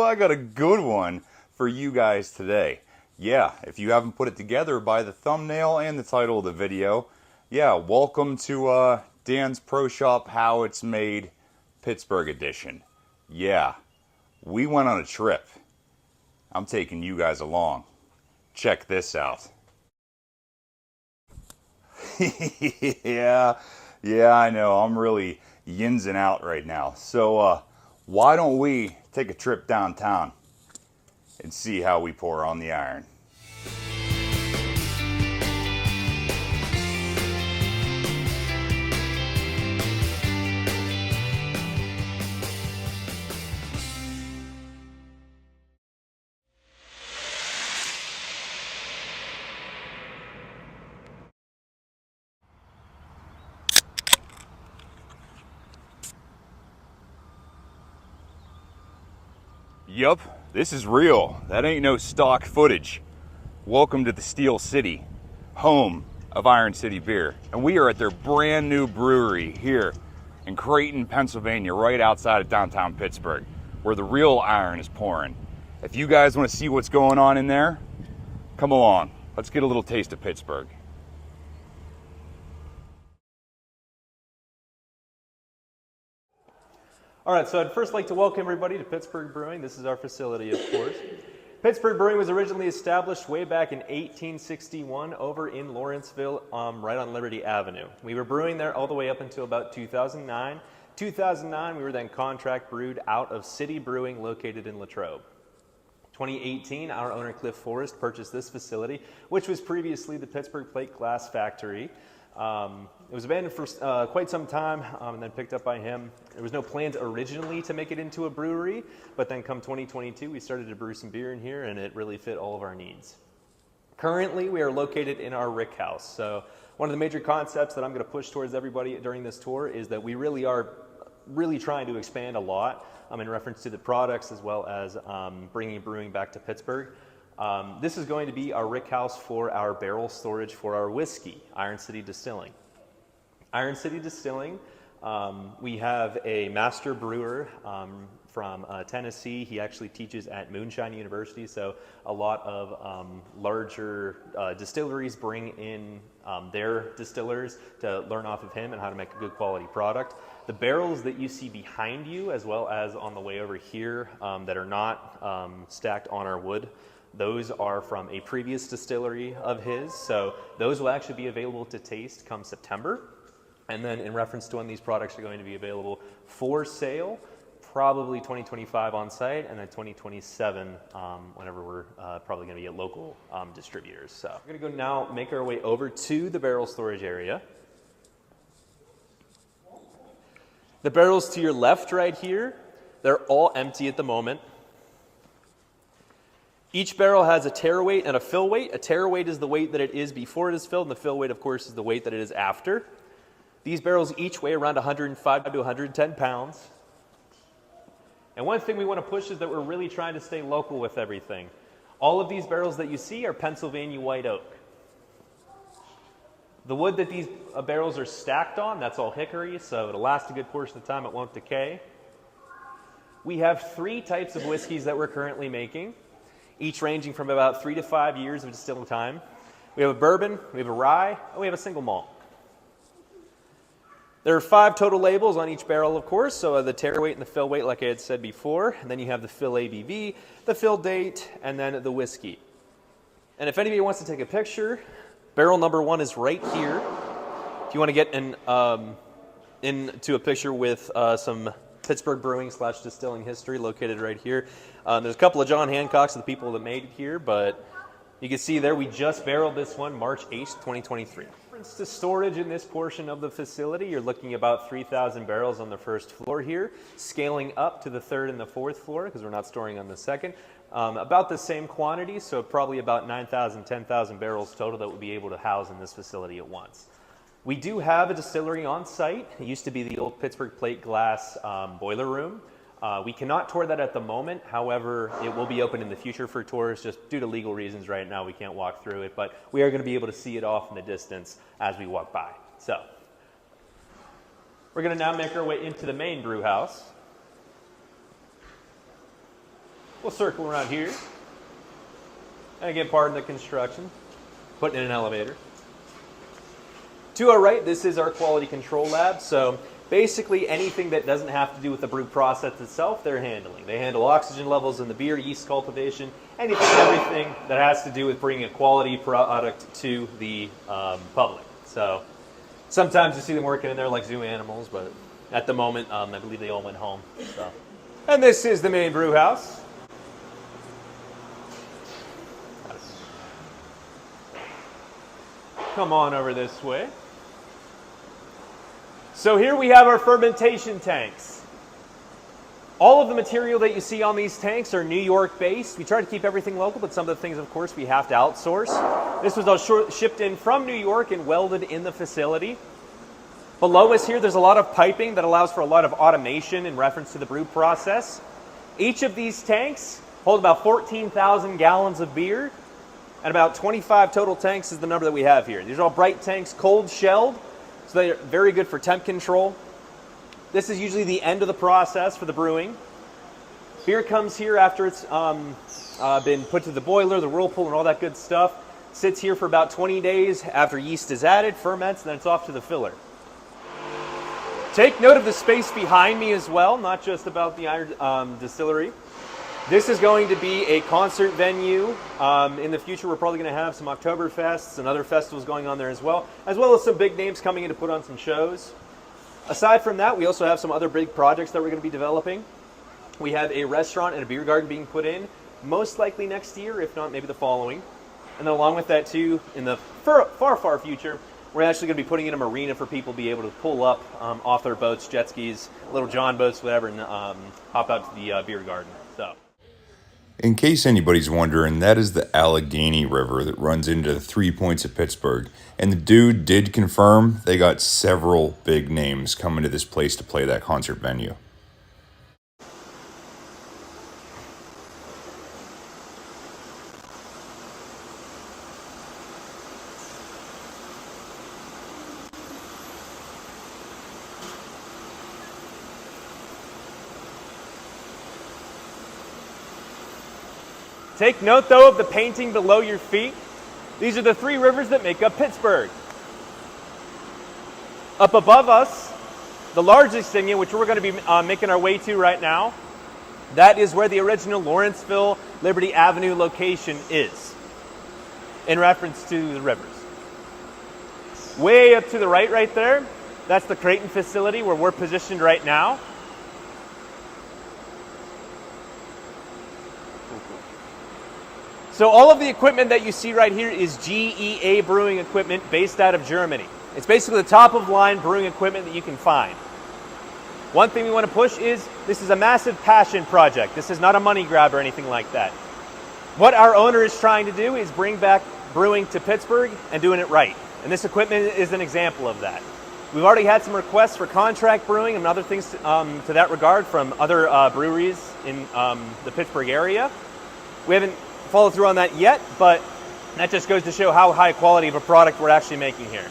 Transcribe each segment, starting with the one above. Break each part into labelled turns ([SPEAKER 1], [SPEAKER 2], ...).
[SPEAKER 1] I got a good one for you guys today. Yeah, if you haven't put it together by the thumbnail and the title of the video, yeah, welcome to Dan's Pro Shop How It's Made Pittsburgh edition. Yeah, we went on a trip. I'm taking you guys along. Check this out. yeah, I know. I'm really yinzing out right now. So why don't we take a trip downtown and see how we pour on the iron. Yup, this is real. That ain't no stock footage. Welcome to the Steel City, home of Iron City Beer. And we are at their brand new brewery here in Creighton, Pennsylvania, right outside of downtown Pittsburgh, where the real iron is pouring. If you guys want to see what's going on in there, come along. Let's get a little taste of Pittsburgh.
[SPEAKER 2] All right, so I'd first like to welcome everybody to Pittsburgh Brewing. This is our facility, of course. Pittsburgh Brewing was originally established way back in 1861 over in Lawrenceville, right on Liberty Avenue. We were brewing there all the way up until about 2009. 2009, we were then contract brewed out of City Brewing located in Latrobe. 2018, our owner Cliff Forrest purchased this facility, which was previously the Pittsburgh Plate Glass Factory. It was abandoned for quite some time and then picked up by him. There was no plans originally to make it into a brewery, but then come 2022, we started to brew some beer in here and it really fit all of our needs. Currently, we are located in our rick house. So one of the major concepts that I'm going to push towards everybody during this tour is that we really are trying to expand a lot in reference to the products as well as bringing brewing back to Pittsburgh. This is going to be our rick house for our barrel storage for our whiskey, Iron City Distilling. Iron City Distilling, we have a master brewer from Tennessee. He actually teaches at Moonshine University, so a lot of larger distilleries bring in their distillers to learn off of him and how to make a good quality product. The barrels that you see behind you, as well as on the way over here that are not stacked on our wood, those are from a previous distillery of his, so those will actually be available to taste come September. And then in reference to when these products are going to be available for sale, probably 2025 on site, and then 2027 whenever we're probably going to be at local distributors. So we're going to go now make our way over to the barrel storage area. The barrels to your left right here, they're all empty at the moment. Each barrel has a tare weight and a fill weight. A tare weight is the weight that it is before it is filled, and the fill weight, of course, is the weight that it is after. These barrels each weigh around 105 to 110 pounds. And one thing we want to push is that we're really trying to stay local with everything. All of these barrels that you see are Pennsylvania white oak. The wood that these barrels are stacked on, that's all hickory, so it'll last a good portion of the time, it won't decay. We have 3 types of whiskeys that we're currently making, each ranging from about 3 to 5 years of distilling time. We have a bourbon, we have a rye, and we have a single malt. There are 5 total labels on each barrel, of course, so the tare weight and the fill weight, like I had said before, and then you have the fill ABV, the fill date, and then the whiskey. And if anybody wants to take a picture, barrel number 1 is right here. If you want to get into a picture with some Pittsburgh brewing / distilling history located right here. There's a couple of John Hancocks, the people that made it here, but you can see there we just barreled this one March 8th, 2023. To storage in this portion of the facility, you're looking about 3,000 barrels on the first floor here, scaling up to the 3rd and the 4th floor because we're not storing on the 2nd. About the same quantity, so probably about 9,000, 10,000 barrels total that we'll be able to house in this facility at once. We do have a distillery on site. It used to be the old Pittsburgh Plate Glass boiler room. We cannot tour that at the moment. However, it will be open in the future for tours. Just due to legal reasons right now, we can't walk through it, but we are going to be able to see it off in the distance as we walk by. So we're going to now make our way into the main brew house. We'll circle around here. And again, pardon the construction. Putting in an elevator. To our right, this is our quality control lab. So basically anything that doesn't have to do with the brew process itself, they're handling. They handle oxygen levels in the beer, yeast cultivation, anything and everything that has to do with bringing a quality product to the public. So sometimes you see them working in there like zoo animals, but at the moment, I believe they all went home. So. And this is the main brew house. Come on over this way. So here we have our fermentation tanks. All of the material that you see on these tanks are New York based. We try to keep everything local, but some of the things, of course, we have to outsource. This was all shipped in from New York and welded in the facility. Below us here, there's a lot of piping that allows for a lot of automation in reference to the brew process. Each of these tanks hold about 14,000 gallons of beer, and about 25 total tanks is the number that we have here. These are all bright tanks, cold shelled, so they're very good for temp control. This is usually the end of the process for the brewing. Beer comes here after it's been put to the boiler, the whirlpool, and all that good stuff. Sits here for about 20 days after yeast is added, ferments, and then it's off to the filler. Take note of the space behind me as well, not just about the iron distillery. This is going to be a concert venue. In the future, we're probably going to have some Oktoberfests and other festivals going on there as well as some big names coming in to put on some shows. Aside from that, we also have some other big projects that we're going to be developing. We have a restaurant and a beer garden being put in, most likely next year, if not maybe the following. And then along with that too, in the far future, we're actually going to be putting in a marina for people to be able to pull up off their boats, jet skis, little John boats, whatever, and hop out to the beer garden. So.
[SPEAKER 1] In case anybody's wondering, that is the Allegheny River that runs into the 3 points of Pittsburgh. And the dude did confirm they got several big names coming to this place to play that concert venue.
[SPEAKER 2] Take note, though, of the painting below your feet. These are the three rivers that make up Pittsburgh. Up above us, the largest thing, which we're going to be making our way to right now, that is where the original Lawrenceville Liberty Avenue location is, in reference to the rivers. Way up to the right there, that's the Creighton facility where we're positioned right now. So all of the equipment that you see right here is GEA brewing equipment based out of Germany. It's basically the top of line brewing equipment that you can find. One thing we want to push is this is a massive passion project. This is not a money grab or anything like that. What our owner is trying to do is bring back brewing to Pittsburgh and doing it right. And this equipment is an example of that. We've already had some requests for contract brewing and other things to that regard from other breweries in the Pittsburgh area. We haven't followed through on that yet, but that just goes to show how high quality of a product we're actually making here.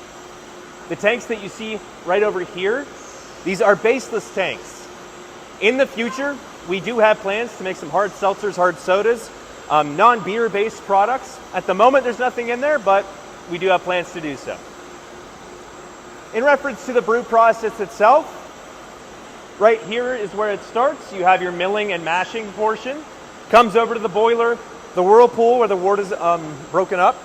[SPEAKER 2] The tanks that you see right over here, these are baseless tanks. In the future, we do have plans to make some hard seltzers, hard sodas, non-beer based products. At the moment, there's nothing in there, but we do have plans to do so. In reference to the brew process itself, right here is where it starts. You have your milling and mashing portion. Comes over to the boiler, the whirlpool where the wort is broken up,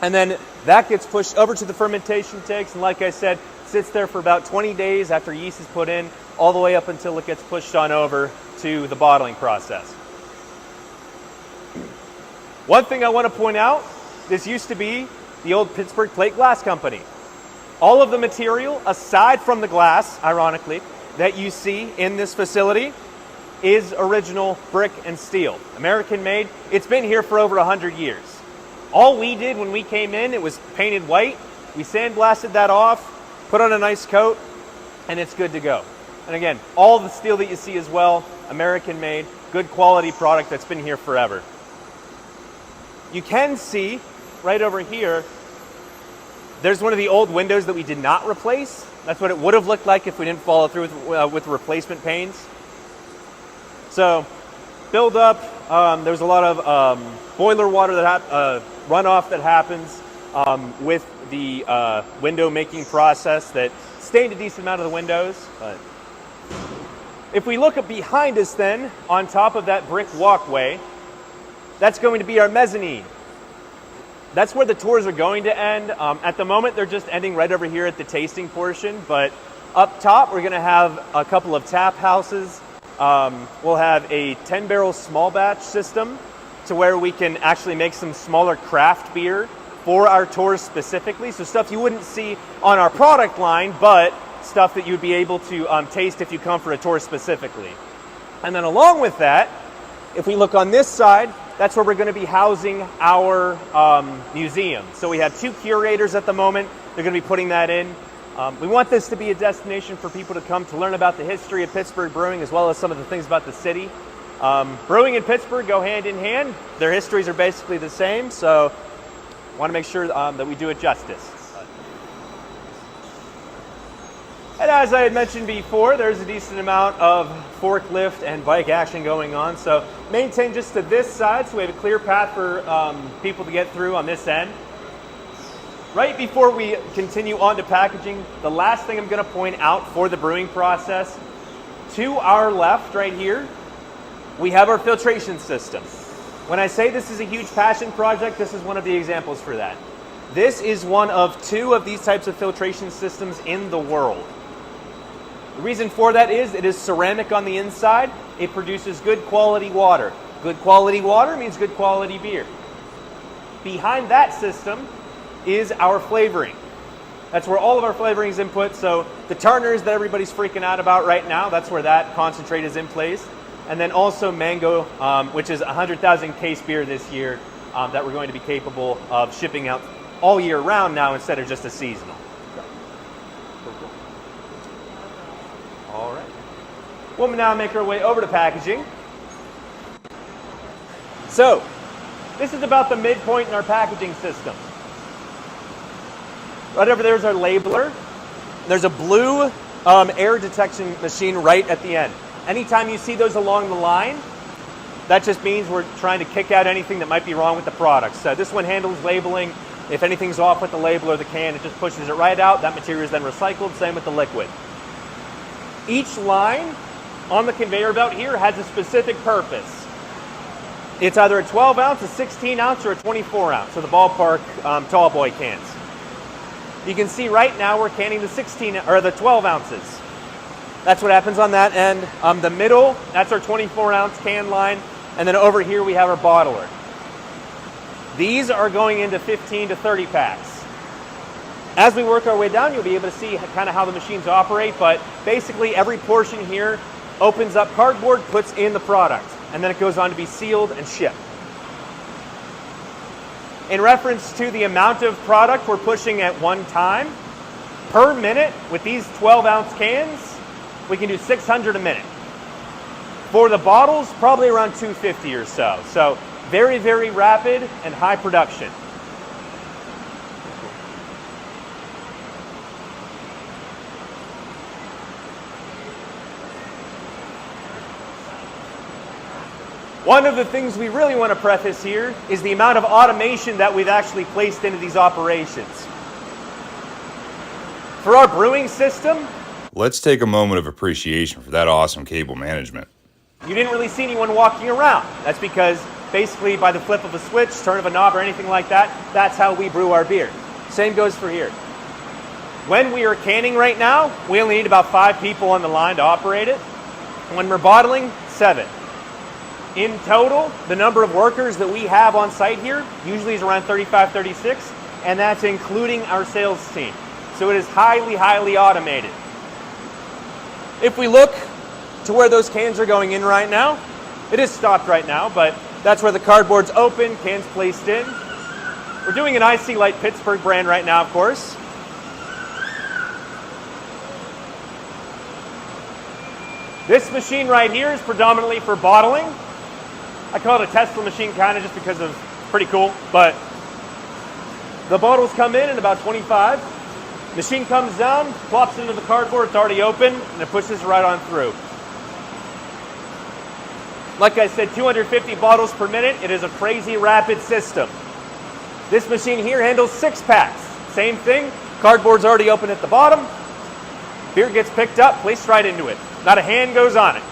[SPEAKER 2] and then that gets pushed over to the fermentation tanks, and like I said, sits there for about 20 days after yeast is put in, all the way up until it gets pushed on over to the bottling process. One thing I want to point out, this used to be the old Pittsburgh Plate Glass Company. All of the material, aside from the glass, ironically, that you see in this facility is original brick and steel, American made. It's been here for over 100 years. All we did when we came in, it was painted white. We sandblasted that off, put on a nice coat, and it's good to go. And again, all the steel that you see as well, American made, good quality product that's been here forever. You can see right over here, there's one of the old windows that we did not replace. That's what it would have looked like if we didn't follow through with replacement panes. So build up, There's a lot of boiler water that runoff that happens with the window making process that stained a decent amount of the windows. But if we look up behind us then, on top of that brick walkway, that's going to be our mezzanine. That's where the tours are going to end. At the moment, they're just ending right over here at the tasting portion, but up top, we're going to have a couple of tap houses. We'll have a 10-barrel small batch system to where we can actually make some smaller craft beer for our tours specifically. So stuff you wouldn't see on our product line, but stuff that you'd be able to taste if you come for a tour specifically. And then along with that, if we look on this side, that's where we're going to be housing our museum. So we have 2 curators at the moment. They're going to be putting that in. We want this to be a destination for people to come to learn about the history of Pittsburgh brewing, as well as some of the things about the city. Brewing and Pittsburgh go hand in hand. Their histories are basically the same, so I want to make sure that we do it justice. And as I had mentioned before, there's a decent amount of forklift and bike action going on. So maintain just to this side so we have a clear path for people to get through on this end. Right before we continue on to packaging, the last thing I'm going to point out for the brewing process, to our left right here, we have our filtration system. When I say this is a huge passion project, this is one of the examples for that. This is one of 2 of these types of filtration systems in the world. The reason for that is it is ceramic on the inside. It produces good quality water. Good quality water means good quality beer. Behind that system is our flavoring. That's where all of our flavoring is input. So the turners that everybody's freaking out about right now, that's where that concentrate is in place. And then also mango, which is 100,000 case beer this year that we're going to be capable of shipping out all year round now instead of just a seasonal. All right. We'll now make our way over to packaging. So, this is about the midpoint in our packaging system. Right over there is our labeler. There's a blue air detection machine right at the end. Anytime you see those along the line, that just means we're trying to kick out anything that might be wrong with the product. So this one handles labeling. If anything's off with the label or the can, it just pushes it right out. That material is then recycled. Same with the liquid. Each line on the conveyor belt here has a specific purpose. It's either a 12 ounce, a 16 ounce, or a 24 ounce, so the ballpark tall boy cans. You can see right now we're canning the 12 ounces. That's what happens on that end. The middle, that's our 24 ounce can line, and then over here we have our bottler. These are going into 15 to 30 packs. As we work our way down, you'll be able to see kind of how the machines operate, but basically every portion here opens up cardboard, puts in the product, and then it goes on to be sealed and shipped. In reference to the amount of product we're pushing at one time, per minute, with these 12-ounce cans, we can do 600 a minute. For the bottles, probably around 250 or so. So very, very rapid and high production. One of the things we really want to preface here is the amount of automation that we've actually placed into these operations. For our brewing system,
[SPEAKER 1] Let's take a moment of appreciation for that awesome cable management.
[SPEAKER 2] you didn't really see anyone walking around. That's because basically by the flip of a switch, turn of a knob, or anything like that, that's how we brew our beer. Same goes for here. When we are canning right now, we only need about 5 people on the line to operate it. When we're bottling, 7. In total, the number of workers that we have on site here usually is around 35, 36, and that's including our sales team. So it is highly, highly automated. If we look to where those cans are going in right now, it is stopped right now, but that's where the cardboard's open, cans placed in. We're doing an IC Light Pittsburgh brand right now, of course. This machine right here is predominantly for bottling. I call it a Tesla machine kind of just because of pretty cool, but the bottles come in about 25. Machine comes down, plops into the cardboard, it's already open, and it pushes right on through. Like I said, 250 bottles per minute. It is a crazy rapid system. This machine here handles 6-packs. Same thing, cardboard's already open at the bottom. Beer gets picked up, placed right into it. Not a hand goes on it.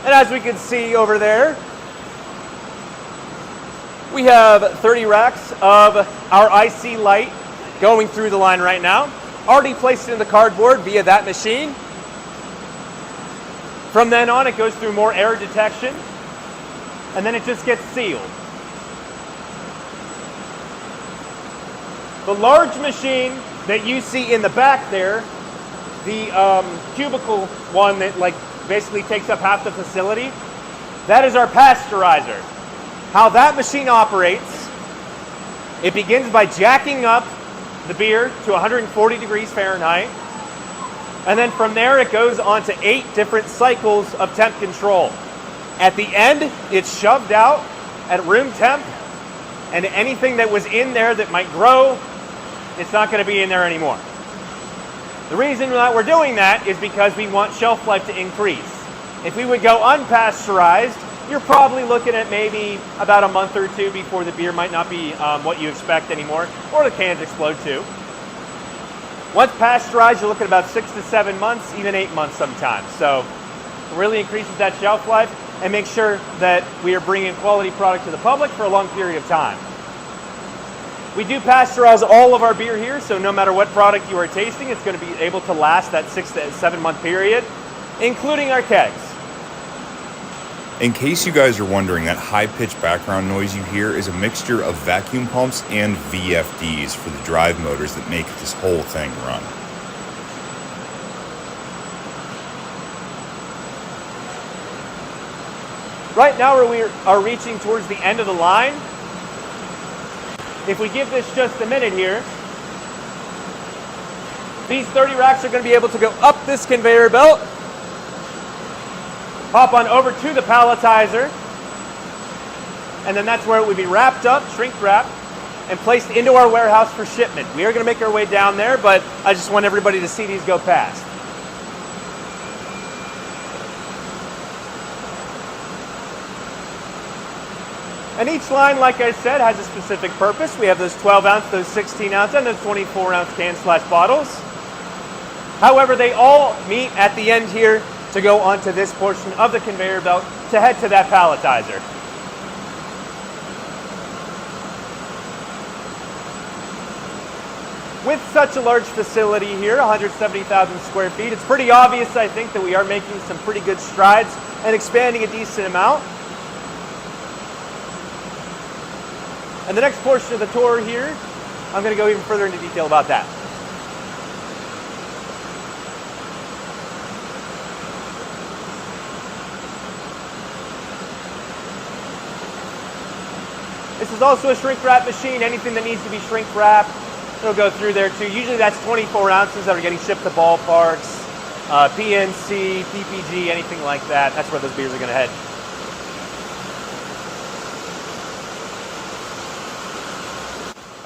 [SPEAKER 2] And as we can see over there, we have 30 racks of our IC light going through the line right now. Already placed in the cardboard via that machine. From then on, it goes through more air detection, and then it just gets sealed. The large machine that you see in the back there, the cubicle one that basically takes up half the facility, that is our pasteurizer. How that machine operates, it begins by jacking up the beer to 140 degrees Fahrenheit, and then from there it goes on to 8 different cycles of temp control. At the end, it's shoved out at room temp, and anything that was in there that might grow, it's not going to be in there anymore. The reason that we're doing that is because we want shelf life to increase. If we would go unpasteurized, you're probably looking at maybe about a month or 2 before the beer might not be what you expect anymore, or the cans explode too. Once pasteurized, you're looking at about 6 to 7 months, even 8 months sometimes. So it really increases that shelf life and makes sure that we are bringing quality product to the public for a long period of time. We do pasteurize all of our beer here, so no matter what product you are tasting, it's going to be able to last that 6 to 7 month period, including our kegs.
[SPEAKER 1] In case you guys are wondering, that high-pitched background noise you hear is a mixture of vacuum pumps and VFDs for the drive motors that make this whole thing run.
[SPEAKER 2] Right now we are reaching towards the end of the line. If we give this just a minute here, these 30 racks are going to be able to go up this conveyor belt, hop on over to the palletizer, and then that's where it would be wrapped up, shrink wrapped, and placed into our warehouse for shipment. We are going to make our way down there, but I just want everybody to see these go past. And each line, like I said, has a specific purpose. We have those 12-ounce, those 16-ounce, and those 24-ounce can/bottles. However, they all meet at the end here to go onto this portion of the conveyor belt to head to that palletizer. With such a large facility here, 170,000 square feet, it's pretty obvious, I think, that we are making some pretty good strides and expanding a decent amount. And the next portion of the tour here, I'm going to go even further into detail about that. This is also a shrink wrap machine. Anything that needs to be shrink wrapped, it'll go through there too. Usually that's 24 ounces that are getting shipped to ballparks, PNC, PPG, anything like that. That's where those beers are going to head.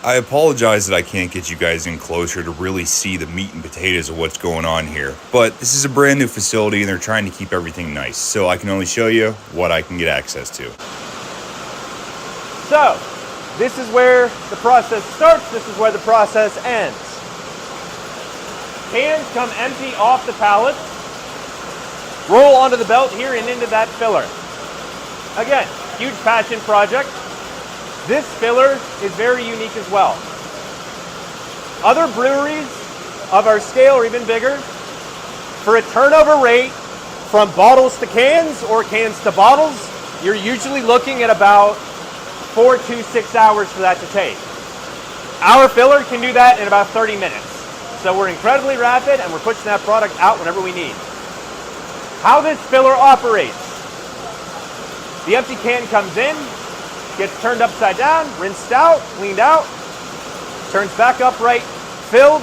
[SPEAKER 1] I apologize that I can't get you guys in closer to really see the meat and potatoes of what's going on here, but this is a brand new facility and they're trying to keep everything nice, so I can only show you what I can get access to.
[SPEAKER 2] So, this is where the process starts, this is where the process ends. Cans come empty off the pallet, roll onto the belt here and into that filler. Again, huge passion project. This filler is very unique as well. Other breweries of our scale or even bigger, for a turnover rate from bottles to cans or cans to bottles, you're usually looking at about 4 to 6 hours for that to take. Our filler can do that in about 30 minutes. So we're incredibly rapid and we're pushing that product out whenever we need. How this filler operates. The empty can comes in, gets turned upside down, rinsed out, cleaned out, turns back upright, filled,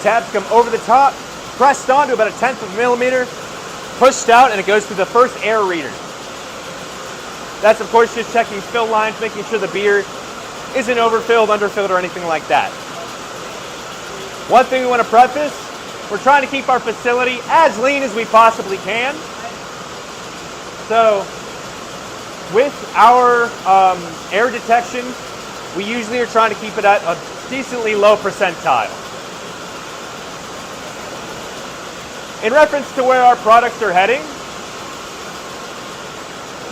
[SPEAKER 2] tabs come over the top, pressed on to about 1/10 of a millimeter, pushed out, and it goes through the first air reader. That's, of course, just checking fill lines, making sure the beer isn't overfilled, underfilled, or anything like that. One thing we want to preface, we're trying to keep our facility as lean as we possibly can. So with our air detection, we usually are trying to keep it at a decently low percentile. In reference to where our products are heading,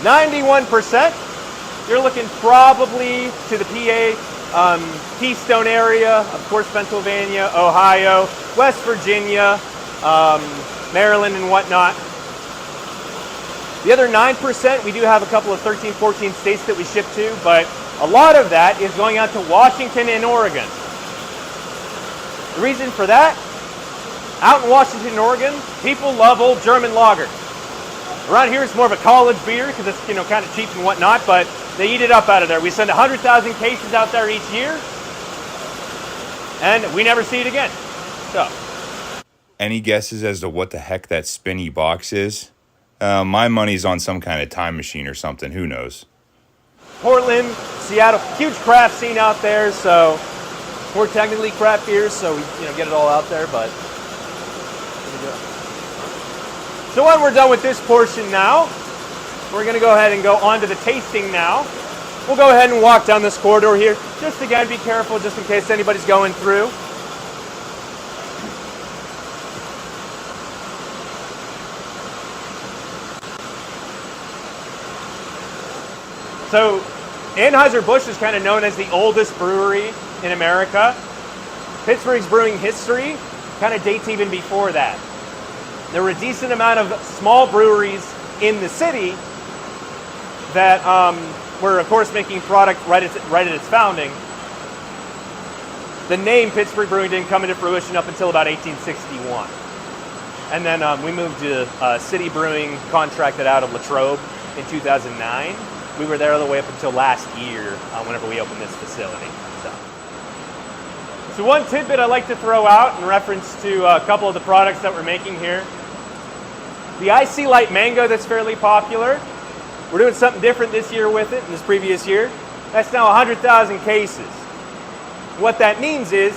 [SPEAKER 2] 91%, you're looking probably to the PA, Keystone area, of course Pennsylvania, Ohio, West Virginia, Maryland and whatnot. The other 9%, we do have a couple of 13, 14 states that we ship to, but a lot of that is going out to Washington and Oregon. The reason for that, out in Washington and Oregon, people love old German lager. Around here it's more of a college beer because it's kind of cheap and whatnot, but they eat it up out of there. We send 100,000 cases out there each year, and we never see it again. So,
[SPEAKER 1] any guesses as to what the heck that spinny box is? My money's on some kind of time machine or something. Who knows?
[SPEAKER 2] Portland, Seattle, huge craft scene out there. So we're technically craft beers, so we get it all out there. But here we go. So when we're done with this portion now, we're going to go ahead and go on to the tasting now. We'll go ahead and walk down this corridor here. Just again, be careful just in case anybody's going through. So Anheuser-Busch is kind of known as the oldest brewery in America. Pittsburgh's brewing history kind of dates even before that. There were a decent amount of small breweries in the city that were, of course, making product right at its founding. The name Pittsburgh Brewing didn't come into fruition up until about 1861. And then we moved to City Brewing, contracted out of Latrobe in 2009. We were there all the way up until last year, whenever we opened this facility. So one tidbit I like to throw out in reference to a couple of the products that we're making here. The Icy Light Mango that's fairly popular. We're doing something different this year with it than this previous year. That's now 100,000 cases. What that means is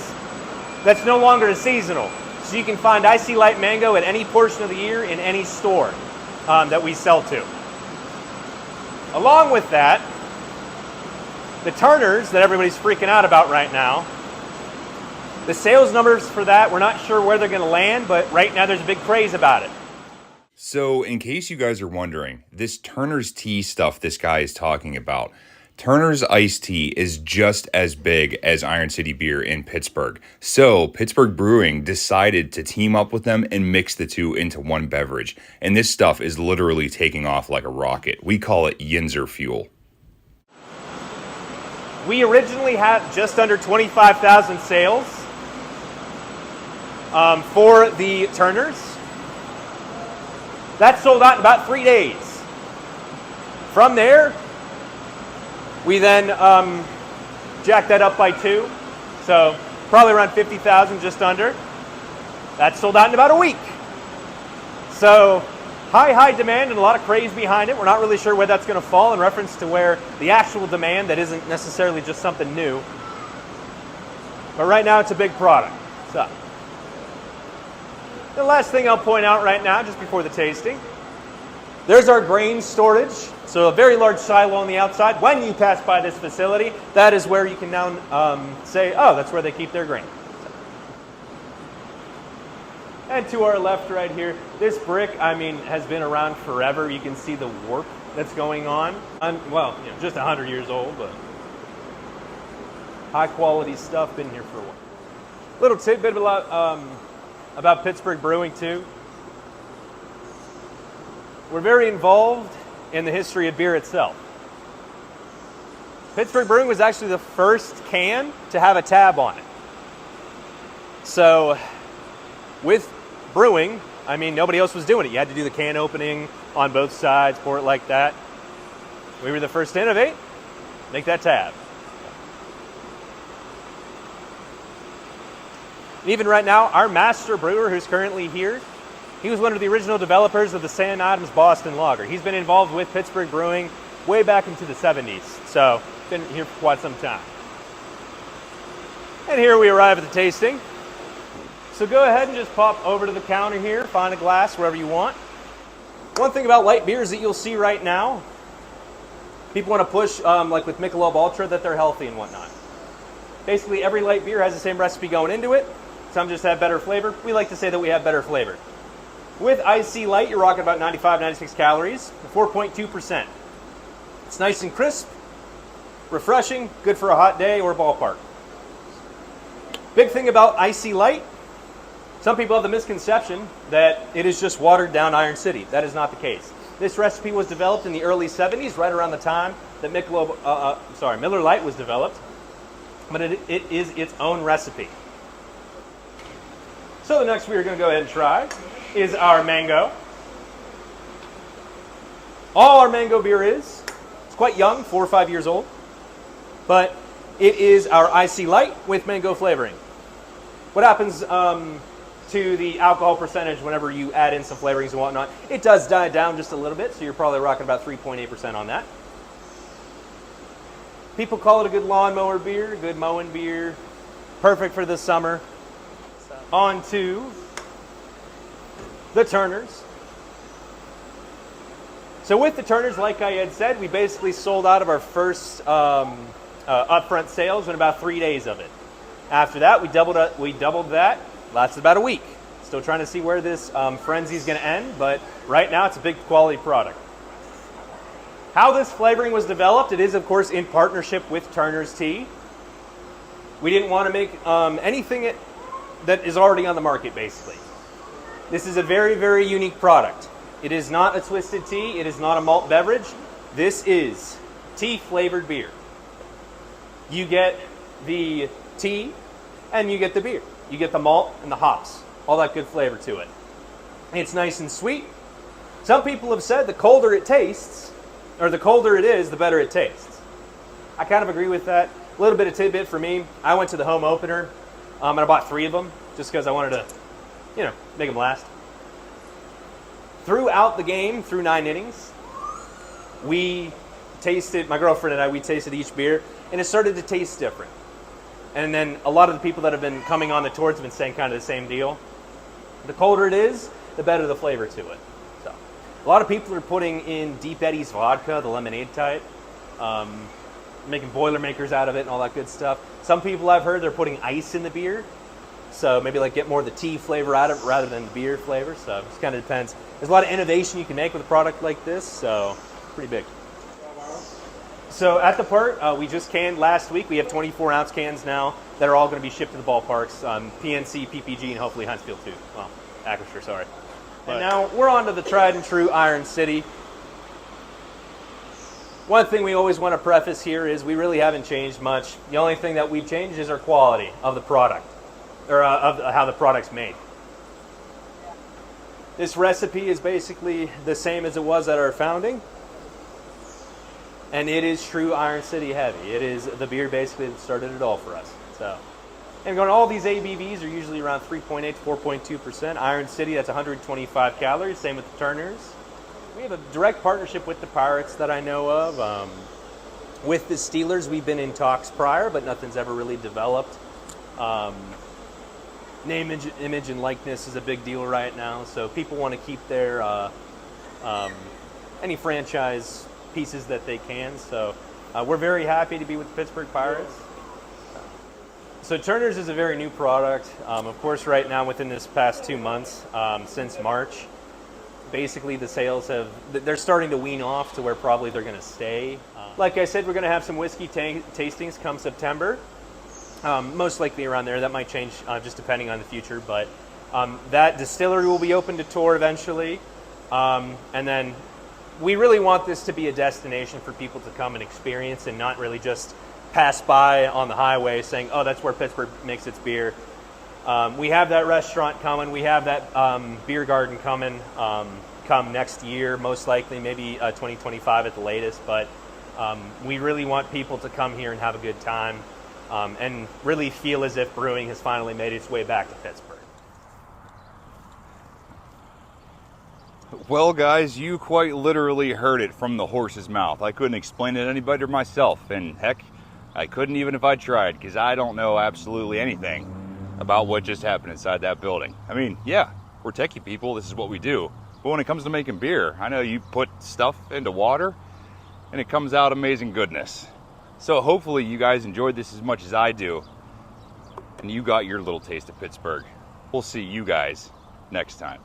[SPEAKER 2] that's no longer a seasonal. So you can find Icy Light Mango at any portion of the year in any store that we sell to. Along with that, the Turners that everybody's freaking out about right now, the sales numbers for that, we're not sure where they're going to land, but right now there's a big craze about it.
[SPEAKER 1] So in case you guys are wondering, this Turner's tea stuff this guy is talking about, Turner's iced tea is just as big as Iron City Beer in Pittsburgh. So Pittsburgh Brewing decided to team up with them and mix the two into one beverage. And this stuff is literally taking off like a rocket. We call it yinzer fuel.
[SPEAKER 2] We originally had just under 25,000 sales for the Turners. That sold out in about 3 days. From there, we then jacked that up by 2, so probably around 50,000, just under. That sold out in about a week. So high demand and a lot of craze behind it. We're not really sure where that's going to fall in reference to where the actual demand that isn't necessarily just something new. But right now it's a big product. So the last thing I'll point out right now, just before the tasting, there's our grain storage. So a very large silo on the outside. When you pass by this facility, that is where you can now say, oh, that's where they keep their grain. And to our left right here, this brick, has been around forever. You can see the warp that's going on. Well, just 100 years old, but high quality stuff, been here for a while. Little tidbit about Pittsburgh Brewing too. We're very involved in the history of beer itself. Pittsburgh Brewing was actually the first can to have a tab on it. So with brewing, nobody else was doing it. You had to do the can opening on both sides, pour it like that. We were the first to innovate, make that tab. And even right now, our master brewer who's currently here, he was one of the original developers of the Sam Adams Boston Lager. He's been involved with Pittsburgh Brewing way back into the 70s, so been here for quite some time. And here we arrive at the tasting. So go ahead and just pop over to the counter here, find a glass wherever you want. One thing about light beers that you'll see right now, people want to push, like with Michelob Ultra, that they're healthy and whatnot. Basically, every light beer has the same recipe going into it. Some just have better flavor. We like to say that we have better flavor. With IC Light, you're rocking about 95, 96 calories, 4.2%. It's nice and crisp, refreshing, good for a hot day or a ballpark. Big thing about IC Light, some people have the misconception that it is just watered down Iron City. That is not the case. This recipe was developed in the early 70s, right around the time that Miller Lite was developed, but it is its own recipe. So the next we're going to go ahead and try is our mango. All our mango beer is, it's quite young, 4 or 5 years old, but it is our IC Light with mango flavoring. What happens to the alcohol percentage whenever you add in some flavorings and whatnot? It does die down just a little bit, so you're probably rocking about 3.8% on that. People call it a good lawnmower beer, a good mowing beer, perfect for the summer. On to the Turners. So with the Turners, like I had said, we basically sold out of our first upfront sales in about 3 days of it. After that, we doubled that. Lasted about a week. Still trying to see where this frenzy is going to end, but right now it's a big quality product. How this flavoring was developed, it is of course in partnership with Turner's Tea. We didn't want to make anything that is already on the market, basically. This is a very, very unique product. It is not a twisted tea. It is not a malt beverage. This is tea-flavored beer. You get the tea and you get the beer. You get the malt and the hops, all that good flavor to it. It's nice and sweet. Some people have said the colder it tastes, or the colder it is, the better it tastes. I kind of agree with that. A little bit of tidbit for me. I went to the home opener and I bought 3 of them just because I wanted to, make them last. Throughout the game, through 9 innings, my girlfriend and I, we tasted each beer, and it started to taste different. And then a lot of the people that have been coming on the tours have been saying kind of the same deal. The colder it is, the better the flavor to it. So, a lot of people are putting in Deep Eddy's vodka, the lemonade type, making Boilermakers out of it and all that good stuff. Some people I've heard they're putting ice in the beer, so maybe like get more of the tea flavor out of it rather than the beer flavor. So it just kind of depends. There's a lot of innovation you can make with a product like this, so pretty big. So at the part, we just canned last week. We have 24-ounce cans now that are all going to be shipped to the ballparks, PNC, PPG, and hopefully Huntsville too. Well, Acrisure, sorry. And now we're on to the tried and true Iron City. One thing we always want to preface here is we really haven't changed much. The only thing that we've changed is our quality of the product, or of how the product's made. This recipe is basically the same as it was at our founding. And it is true Iron City heavy. It is the beer basically that started it all for us. So, and going, all these ABVs are usually around 3.8 to 4.2%. Iron City, that's 125 calories. Same with the Turners. We have a direct partnership with the Pirates that I know of. With the Steelers, we've been in talks prior, but nothing's ever really developed. Name, image, and likeness is a big deal right now. So people want to keep their any franchise pieces that they can. So we're very happy to be with the Pittsburgh Pirates. So Turner's is a very new product. Of course, right now within this past 2 months, since March, basically the sales they're starting to wean off to where probably they're going to stay. Like I said, we're going to have some whiskey tastings come September. Most likely around there. That might change just depending on the future. But that distillery will be open to tour eventually. And then we really want this to be a destination for people to come and experience and not really just pass by on the highway saying, oh, that's where Pittsburgh makes its beer. We have that restaurant coming. We have that beer garden coming come next year, most likely, maybe 2025 at the latest. But we really want people to come here and have a good time and really feel as if brewing has finally made its way back to Pittsburgh.
[SPEAKER 1] Well, guys, you quite literally heard it from the horse's mouth. I couldn't explain it any better myself, and heck, I couldn't even if I tried, because I don't know absolutely anything about what just happened inside that building. I mean, yeah, we're techie people, this is what we do. But when it comes to making beer, I know you put stuff into water and it comes out amazing goodness. So hopefully you guys enjoyed this as much as I do and you got your little taste of Pittsburgh. We'll see you guys next time.